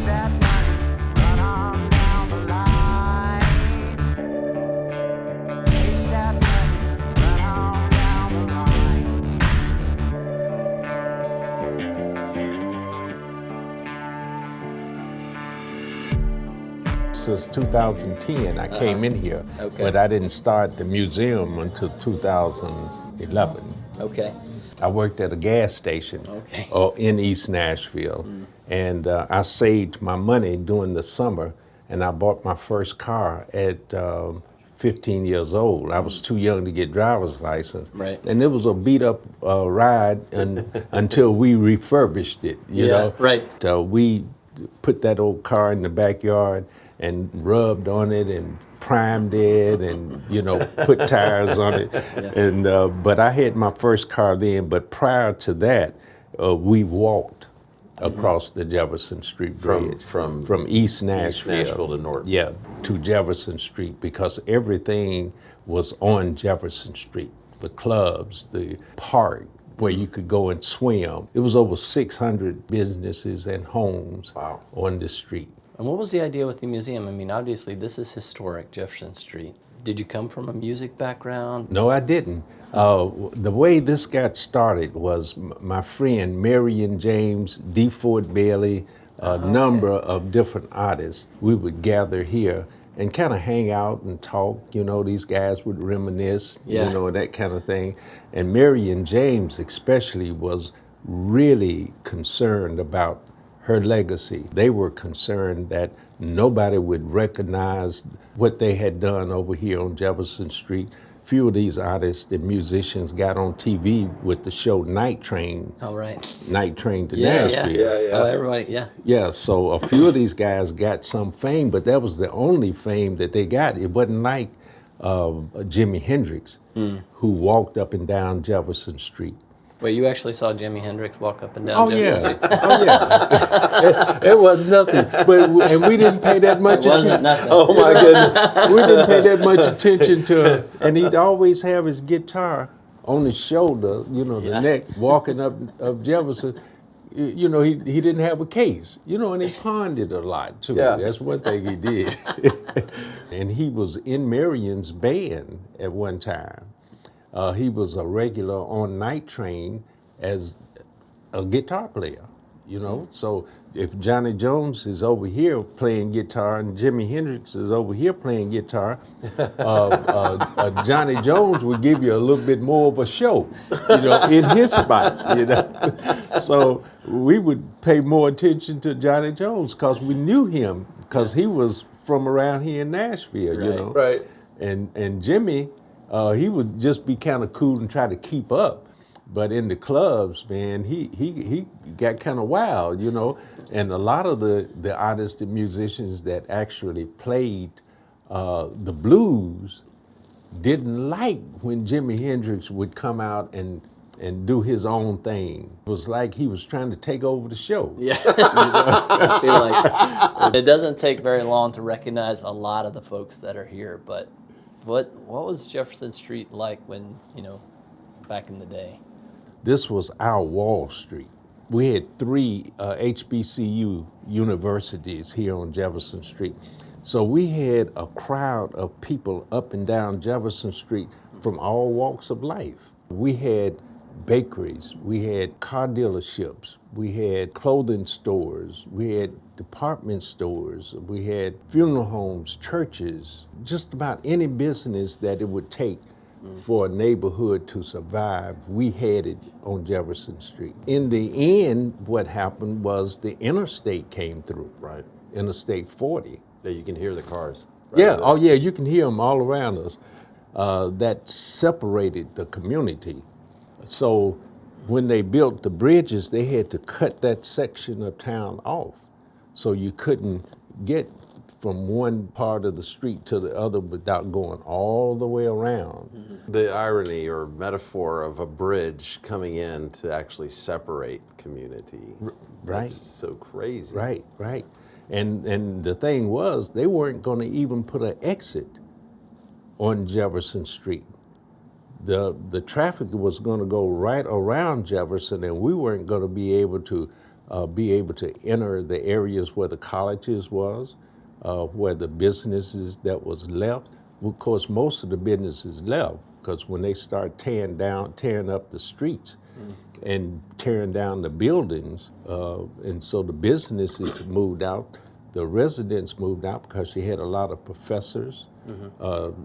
that money, run on down the line. Take that money, run on down the line. Since 2010, I came in here, Okay. but I didn't start the museum until 2011. Okay. I worked at a gas station Okay. in East Nashville, and I saved my money during the summer, and I bought my first car at 15 years old. I was too young to get driver's license, Right. and it was a beat up ride until we refurbished it. You know, right. So we put that old car in the backyard and rubbed on it and primed it and put tires on it. And but I had my first car then, but prior to that we walked across the Jefferson Street Bridge from East Nashville to North. Yeah, to Jefferson Street, because everything was on Jefferson Street. The clubs, the park where you could go and swim. It was over 600 businesses and homes on the street. And what was the idea with the museum? I mean, obviously, this is historic Jefferson Street. Did you come from a music background? No, I didn't. The way this got started was my friend Marion James, D. Ford Bailey, a number of different artists. We would gather here and kind of hang out and talk. These guys would reminisce, and that kind of thing. And Marion James especially was really concerned about her legacy. They were concerned that nobody would recognize what they had done over here on Jefferson Street. Few of these artists and musicians got on TV with the show Night Train. Oh, right. Night Train to Nashville. Yeah. Oh, everybody, yeah. Yeah, so a few of these guys got some fame, but that was the only fame that they got. It wasn't like Jimi Hendrix, who walked up and down Jefferson Street. Wait, you actually saw Jimi Hendrix walk up and down Jefferson Street? Oh yeah. It was nothing, and we didn't pay that much It wasn't attention. nothing. Oh my goodness. We didn't pay that much attention to it, and he'd always have his guitar on his shoulder, the neck, walking up Jefferson. He didn't have a case, and he pawned it a lot too. Yeah. That's one thing he did. And he was in Marion's band at one time. He was a regular on Night Train as a guitar player, So if Johnny Jones is over here playing guitar and Jimi Hendrix is over here playing guitar, Johnny Jones would give you a little bit more of a show, in his spot, So we would pay more attention to Johnny Jones because we knew him, because he was from around here in Nashville, Right. And Jimmy, he would just be kind of cool and try to keep up. But in the clubs, man, he got kind of wild, And a lot of the artists and musicians that actually played the blues didn't like when Jimi Hendrix would come out and do his own thing. It was like he was trying to take over the show. Yeah. I feel like it doesn't take very long to recognize a lot of the folks that are here, but what was Jefferson Street like when, back in the day? This was our Wall Street. We had 3 HBCU universities here on Jefferson Street. So we had a crowd of people up and down Jefferson Street from all walks of life. We had bakeries, we had car dealerships, we had clothing stores, we had department stores, we had funeral homes, churches, just about any business that it would take for a neighborhood to survive, we had it on Jefferson Street. In the end, what happened was the interstate came through. Right. Interstate 40. Yeah, you can hear the cars. Yeah, oh yeah, you can hear them all around us. That separated the community. So when they built the bridges, they had to cut that section of town off. So you couldn't get from one part of the street to the other without going all the way around. The irony or metaphor of a bridge coming in to actually separate community. Right. That's so crazy. Right. And the thing was, they weren't going to even put an exit on Jefferson Street. The traffic was going to go right around Jefferson, and we weren't going to be able to be able to enter the areas where the colleges was, where the businesses that was left. Of course, most of the businesses left because when they start tearing up the streets and tearing down the buildings, and so the businesses moved out, the residents moved out because you had a lot of professors,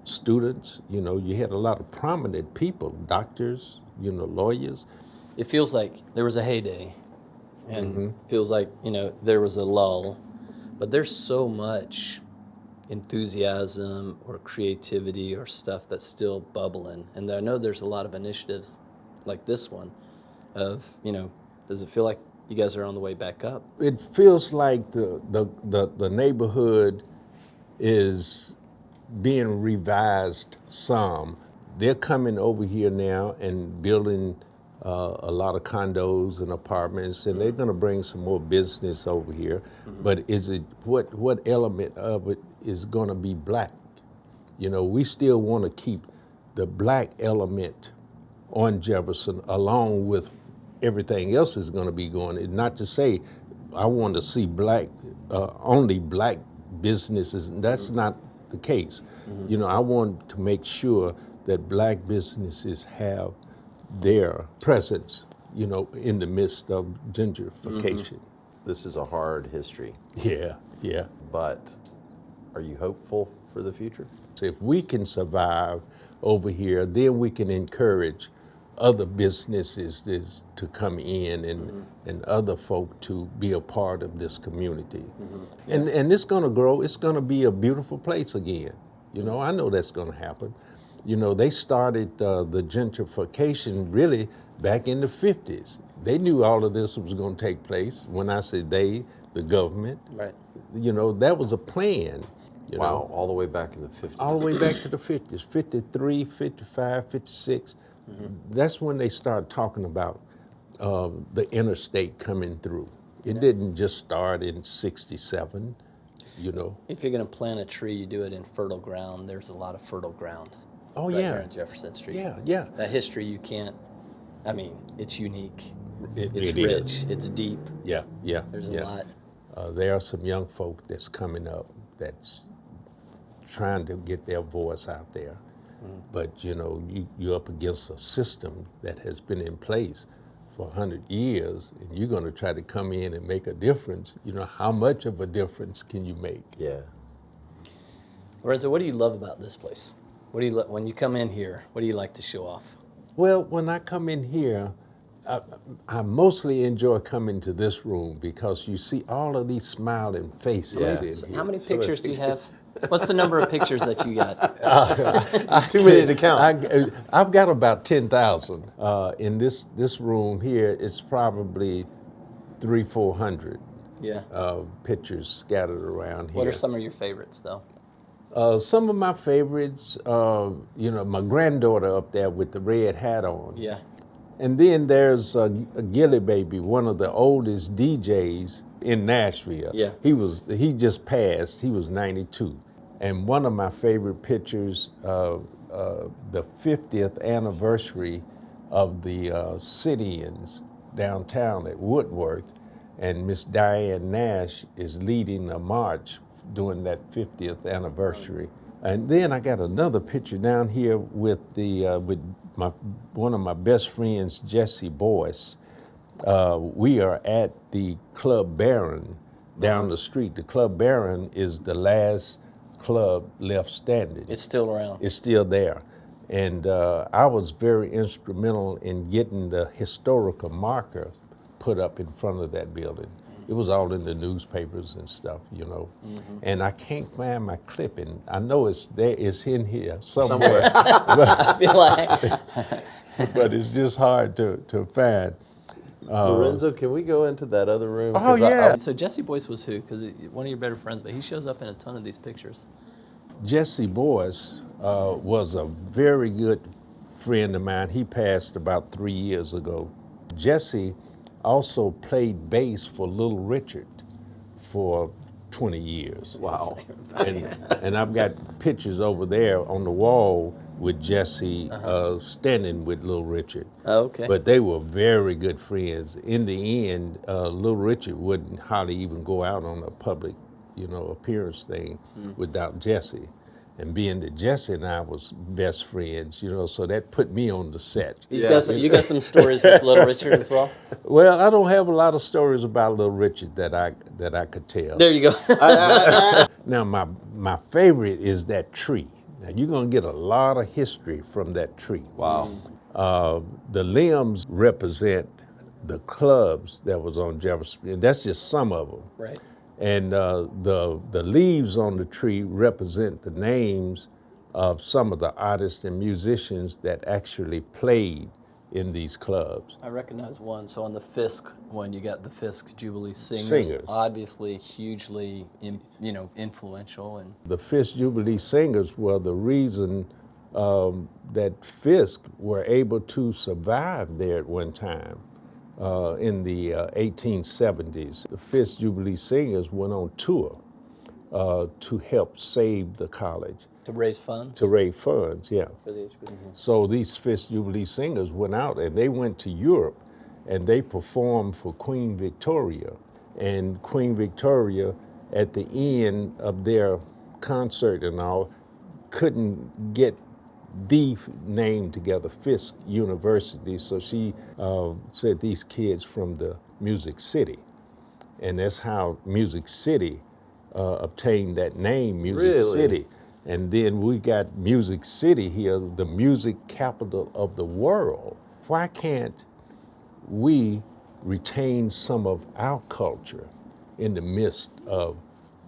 students, you had a lot of prominent people, doctors, lawyers. It feels like there was a heyday, and feels like there was a lull, but there's so much enthusiasm or creativity or stuff that's still bubbling. And I know there's a lot of initiatives like this one of, does it feel like you guys are on the way back up? It feels like the neighborhood is being revised some. They're coming over here now and building a lot of condos and apartments, and they're going to bring some more business over here. But is it what element of it is going to be black? We still want to keep the black element on Jefferson along with everything else is going to be going. And not to say I want to see only black businesses. That's not the case. I want to make sure that black businesses have their presence, in the midst of gentrification. This is a hard history, Yeah. but are you hopeful for the future? So if we can survive over here, then we can encourage other businesses to come in and other folk to be a part of this community. And it's going to grow. It's going to be a beautiful place again. I know that's going to happen. They started the gentrification really back in the 50s. They knew all of this was going to take place. When I say they, the government, Right. That was a plan. Wow, all the way back in the 50s. All the way back to the 50s, 53, 55, 56. That's when they started talking about the interstate coming through. It didn't just start in 67, If you're going to plant a tree, you do it in fertile ground. There's a lot of fertile ground. Oh, right yeah. here on Jefferson Street. Yeah. That history it's unique. It's It rich. is. It's deep. Yeah. There's yeah. a lot. There are some young folk that's coming up that's trying to get their voice out there. But, you're up against a system that has been in place for 100 years, and you're going to try to come in and make a difference. How much of a difference can you make? Yeah. Lorenzo, what do you love about this place? What do you when you come in here? What do you like to show off? Well, when I come in here, I mostly enjoy coming to this room because you see all of these smiling faces Yeah. in So here. how many pictures do you have? What's the number of pictures that you got? Too many to count. I've got about 10,000 in this room here. It's probably 300-400 Yeah. pictures scattered around here. What are some of your favorites, though? Some of my favorites, my granddaughter up there with the red hat on. Yeah. And then there's Gilly Baby, one of the oldest DJs in Nashville. Yeah. He just passed. He was 92. And one of my favorite pictures, the 50th anniversary of the sit-ins downtown at Woodworth, and Miss Diane Nash is leading a march during that 50th anniversary. And then I got another picture down here with one of my best friends, Jesse Boyce. We are at the Club Baron down the street. The Club Baron is the last club left standing. It's still around. It's still there. And I was very instrumental in getting the historical marker put up in front of that building. It was all in the newspapers and stuff, And I can't find my clipping. I know it's there. It's in here somewhere. I feel like. But it's just hard to find. Lorenzo, can we go into that other room? Oh, 'Cause yeah. So Jesse Boyce was who? Because one of your better friends, but he shows up in a ton of these pictures. Jesse Boyce was a very good friend of mine. He passed about 3 years ago. Jesse also played bass for Little Richard for 20 years. Wow. And I've got pictures over there on the wall with Jesse, standing with Little Richard. Oh, okay. But they were very good friends. In the end, Little Richard wouldn't hardly even go out on a public, appearance thing without Jesse. And being that Jesse and I was best friends, so that put me on the set. You got some stories with Little Richard as well? Well, I don't have a lot of stories about Little Richard that I could tell. There you go. Now, my favorite is that tree. Now, you're going to get a lot of history from that tree. Wow. The limbs represent the clubs that was on Jefferson, and that's just some of them. Right. And the leaves on the tree represent the names of some of the artists and musicians that actually played in these clubs. I recognize one. So on the Fisk one, you got the Fisk Jubilee Singers. Obviously hugely, influential. And The Fisk Jubilee Singers were the reason that Fisk were able to survive there at one time. In the 1870s, the Fisk Jubilee Singers went on tour to help save the college. to raise funds? To raise funds, yeah. For the HBCU. So these Fisk Jubilee Singers went out and they went to Europe and they performed for Queen Victoria. And Queen Victoria, at the end of their concert and all, couldn't get the name together, Fisk University. So she said these kids from the Music City. And that's how Music City obtained that name, Music City. And then we got Music City here, the music capital of the world. Why can't we retain some of our culture in the midst of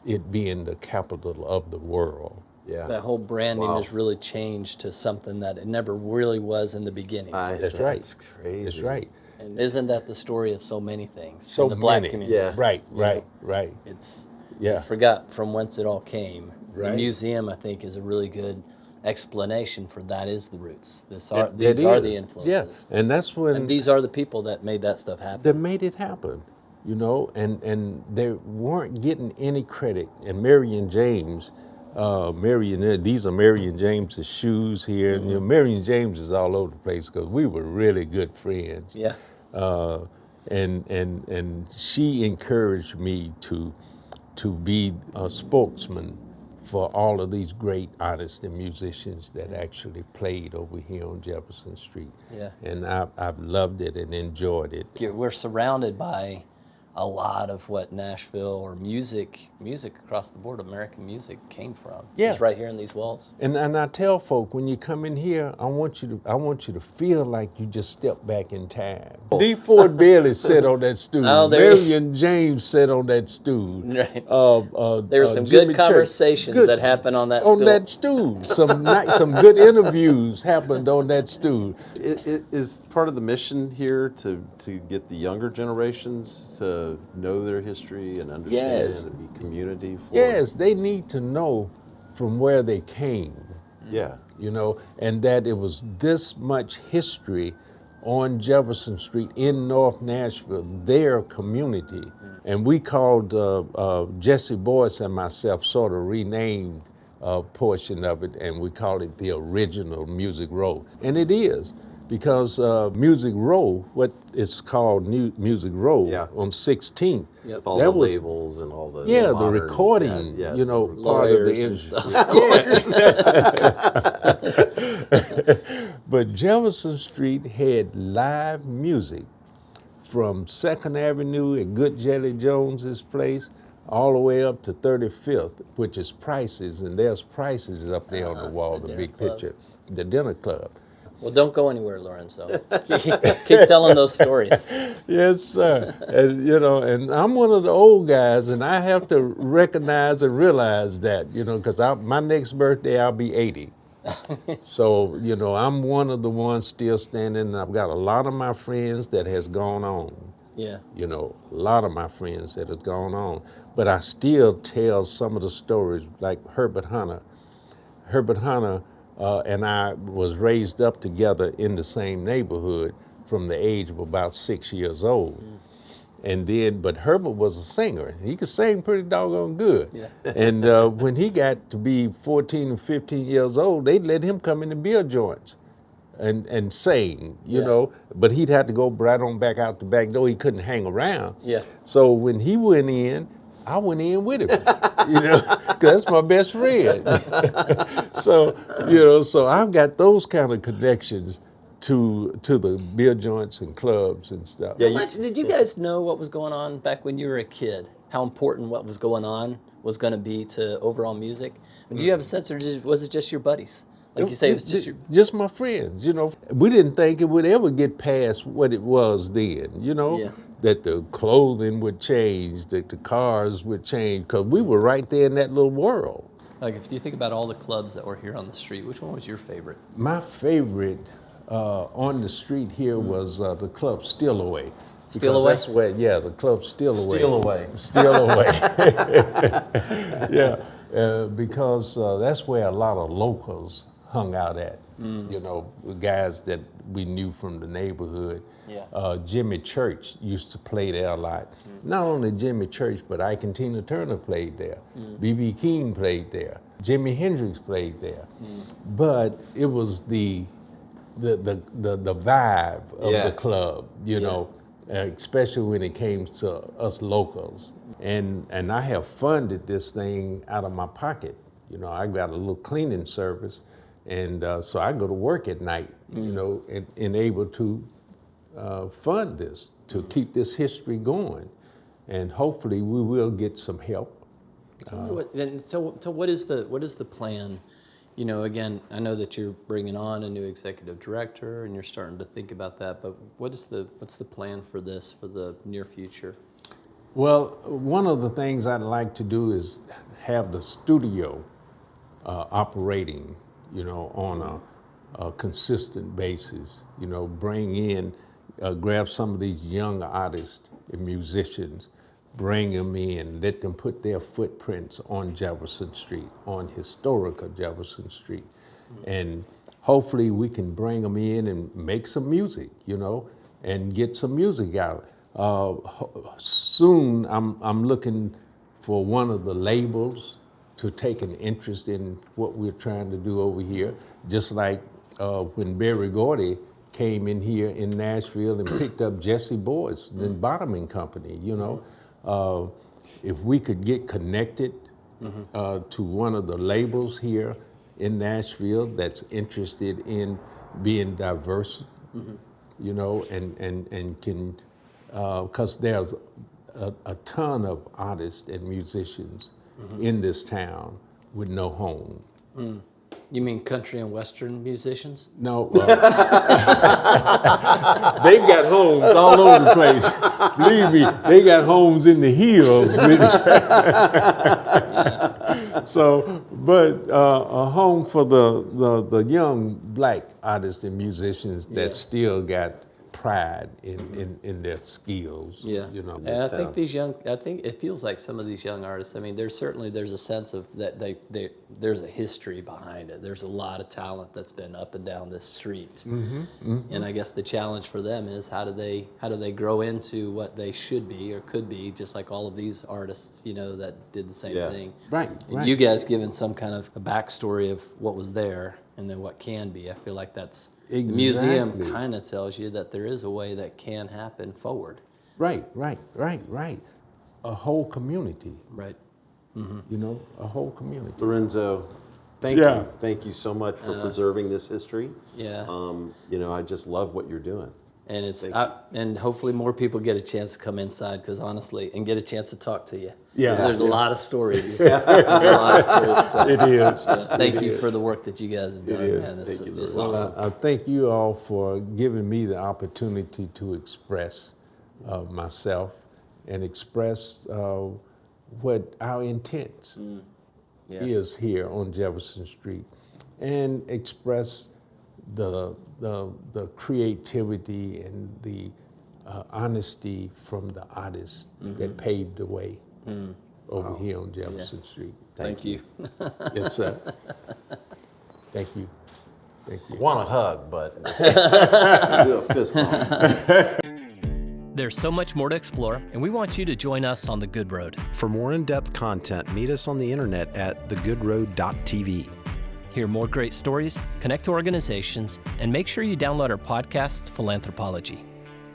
it being the capital of the world? Yeah. That whole branding Wow. has really changed to something that it never really was in the beginning. That's right. That's crazy. That's right. And isn't that the story of so many things So in the black many. community? Yeah. Right, You right, know, right. It's Yeah. I forgot from whence it all came. The Right. museum, I think, is a really good explanation for that. Is the roots. These It are is. the influences. Yeah, and that's when And these are the people that made that stuff happen. that made it happen, you know, and they weren't getting any credit. And Marion James, these are Marion James's shoes here. And, you know, Marion James is all over the place because we were really good friends. Yeah. And she encouraged me to be a spokesman for all of these great artists and musicians that actually played over here on Jefferson Street. Yeah. And I've loved it and enjoyed it. We're surrounded by a lot of what Nashville or music across the board, American music came from. Yeah. It's right here in these walls. And I tell folk, when you come in here, I want you to feel like you just stepped back in time. D. Ford Bailey sat on that stool. Oh, there- Marion James sat on that stool. Right. There There were some good conversations that happened on that on stool. that stool. Some good interviews happened on that stool. It is part of the mission here to get the younger generations to know their history and understand Yes. and be community for Yes, they need to know from where they came. Yeah. You know, and that it was this much history on Jefferson Street in North Nashville, their community. And we called Jesse Boyce and myself sort of renamed a portion of it, and we called it the original Music Row. And it is, because Music Row, what is called Music Row Yeah. on 16th, Yep. All that the was- labels and all the the modern- recording, yeah, you know, part of the Lawyers and industry. stuff. But Jefferson Street had live music from 2nd Avenue at Good Jelly Jones's place all the way up to 35th, which is Price's, and there's Price's up there on the wall, the the dinner big club. picture, the dinner club. Well, don't go anywhere, Lorenzo. Keep telling those stories. Yes, sir. And you know, and I'm one of the old guys, and I have to recognize and realize that, you know, because my next birthday I'll be 80. So, you know, I'm one of the ones still standing, and I've got a lot of my friends that has gone on. Yeah. You know, a lot of my friends that has gone on. But I still tell some of the stories, like Herbert Hunter. Herbert Hunter and I was raised up together in the same neighborhood from the age of about 6 years old. And then, but Herbert was a singer. He could sing pretty doggone good. Yeah. And when he got to be 14 or 15 years old, they'd let him come in the beer joints and sing, you Yeah. know. But he'd have to go right on back out the back door. He couldn't hang around. Yeah. So when he went in, I went in with him, you know, because that's my best friend. So, you know, so I've got those kind of connections to the beer joints and clubs and stuff. Yeah, How much did you guys know what was going on back when you were a kid? How important what was going on was going to be to overall music? Do you have a sense, or was it just your buddies? Like you say, it was just my friends, you know. We didn't think it would ever get past what it was then, you know, Yeah. that the clothing would change, that the cars would change, because we were right there in that little world. Like if you think about all the clubs that were here on the street, which one was your favorite? My favorite on the street here was the club Still Away. Still Because Away? That's where, yeah, the club Still Away. Steal away. Still Away. Yeah, because that's where a lot of locals hung out at. You know, the guys that we knew from the neighborhood. Yeah. Jimmy Church used to play there a lot. Not only Jimmy Church, but Ike and Tina Turner played there. B.B. King played there. Jimi Hendrix played there. But it was the vibe of Yeah. the club, you know, especially when it came to us locals. And I have funded this thing out of my pocket. You know, I got a little cleaning service, and so I go to work at night, you know, and able to fund this, to keep this history going. And hopefully we will get some help. So what is the plan? You know, again, I know that you're bringing on a new executive director and you're starting to think about that, but what's the plan for this for the near future? Well, one of the things I'd like to do is have the studio operating, you know, on a consistent basis. You know, bring in, grab some of these young artists and musicians, bring them in, let them put their footprints on Jefferson Street, on historical Jefferson Street. And hopefully we can bring them in and make some music, you know, and get some music out. Soon I'm looking for one of the labels to take an interest in what we're trying to do over here. Just like when Berry Gordy came in here in Nashville and picked up Jesse Boyd's and Bottoming Company, you know. If we could get connected to one of the labels here in Nashville that's interested in being diverse, you know, and can, because there's a ton of artists and musicians in this town with no home. You mean country and western musicians? No, they've got homes all over the place. Believe me, they got homes in the hills. So, but a home for the young black artists and musicians that still got pride in their skills. Yeah, you know. and I think I think it feels like some of these young artists. I mean, there's a sense of that there's a history behind it. There's a lot of talent that's been up and down this street, and I guess the challenge for them is how do they grow into what they should be or could be, just like all of these artists, you know, that did the same thing. Right. And you guys giving some kind of a backstory of what was there and then what can be. I feel like that's. The museum Exactly. kind of tells you that there is a way that can happen forward. Right. A whole community, Right. you know, a whole community. Lorenzo, thank you so much for preserving this history. Yeah. You know, I just love what you're doing. And it's Thank and hopefully more people get a chance to come inside, because honestly, and get a chance to talk to you. Yeah. 'Cause there's a lot of stories. There's a lot of stories. So, It is. thank you for the work that you guys have done, is. man. This Thank is you just very awesome. I thank you all for giving me the opportunity to express myself and express what our intent is here on Jefferson Street, and express the creativity and the honesty from the artists that paved the way over here on Jefferson Street. Thank you. Yes, sir. Thank you. Want a hug, but do a fist bump. There's so much more to explore, and we want you to join us on The Good Road. For more in-depth content, meet us on the internet at thegoodroad.tv. Hear more great stories, connect to organizations, and make sure you download our podcast, Philanthropology.